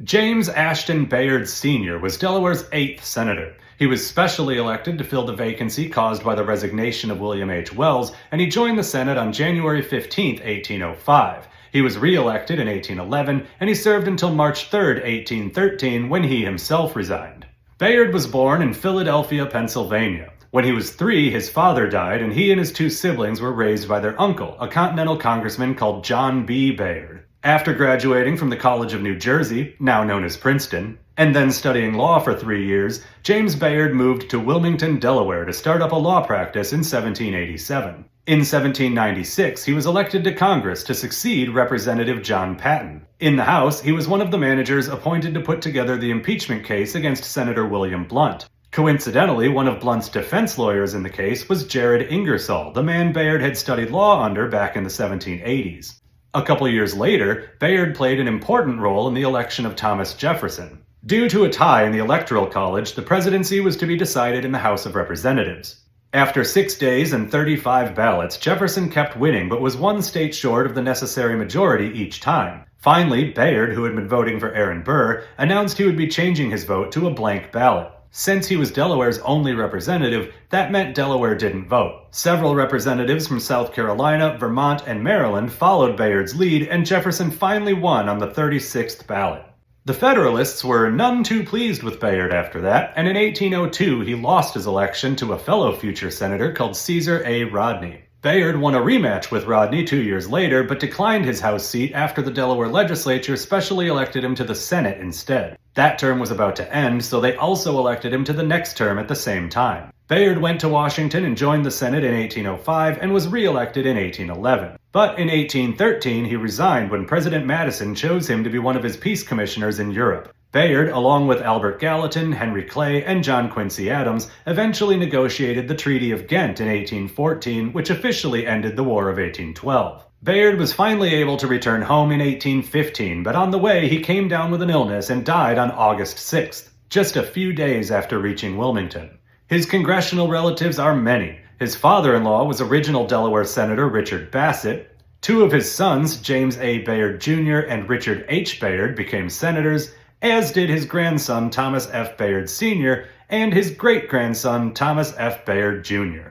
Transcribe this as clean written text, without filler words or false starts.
James Ashton Bayard Sr. was Delaware's 8th senator. He was specially elected to fill the vacancy caused by the resignation of William H. Wells, and he joined the Senate on January 15, 1805. He was re-elected in 1811, and he served until March 3, 1813, when he himself resigned. Bayard was born in Philadelphia, Pennsylvania. When he was 3, his father died, and he and his 2 siblings were raised by their uncle, a Continental Congressman called John B. Bayard. After graduating from the College of New Jersey, now known as Princeton, and then studying law for 3 years, James Bayard moved to Wilmington, Delaware to start up a law practice in 1787. In 1796, he was elected to Congress to succeed Representative John Patton. In the House, he was one of the managers appointed to put together the impeachment case against Senator William Blount. Coincidentally, one of Blount's defense lawyers in the case was Jared Ingersoll, the man Bayard had studied law under back in the 1780s. A couple years later, Bayard played an important role in the election of Thomas Jefferson. Due to a tie in the Electoral College, the presidency was to be decided in the House of Representatives. After 6 days and 35 ballots, Jefferson kept winning but was 1 state short of the necessary majority each time. Finally, Bayard, who had been voting for Aaron Burr, announced he would be changing his vote to a blank ballot. Since he was Delaware's only representative, that meant Delaware didn't vote. Several representatives from South Carolina, Vermont, and Maryland followed Bayard's lead, and Jefferson finally won on the 36th ballot. The Federalists were none too pleased with Bayard after that, and in 1802 he lost his election to a fellow future senator called Caesar A. Rodney. Bayard won a rematch with Rodney 2 years later, but declined his House seat after the Delaware legislature specially elected him to the Senate instead. That term was about to end, so they also elected him to the next term at the same time. Bayard went to Washington and joined the Senate in 1805 and was re-elected in 1811. But in 1813 he resigned when President Madison chose him to be one of his peace commissioners in Europe. Bayard, along with Albert Gallatin, Henry Clay, and John Quincy Adams, eventually negotiated the Treaty of Ghent in 1814, which officially ended the War of 1812. Bayard was finally able to return home in 1815, but on the way he came down with an illness and died on August 6th, just a few days after reaching Wilmington. His congressional relatives are many. His father-in-law was original Delaware Senator Richard Bassett. 2 of his sons, James A. Bayard Jr. and Richard H. Bayard, became senators, as did his grandson Thomas F. Bayard Sr. and his great-grandson Thomas F. Bayard Jr.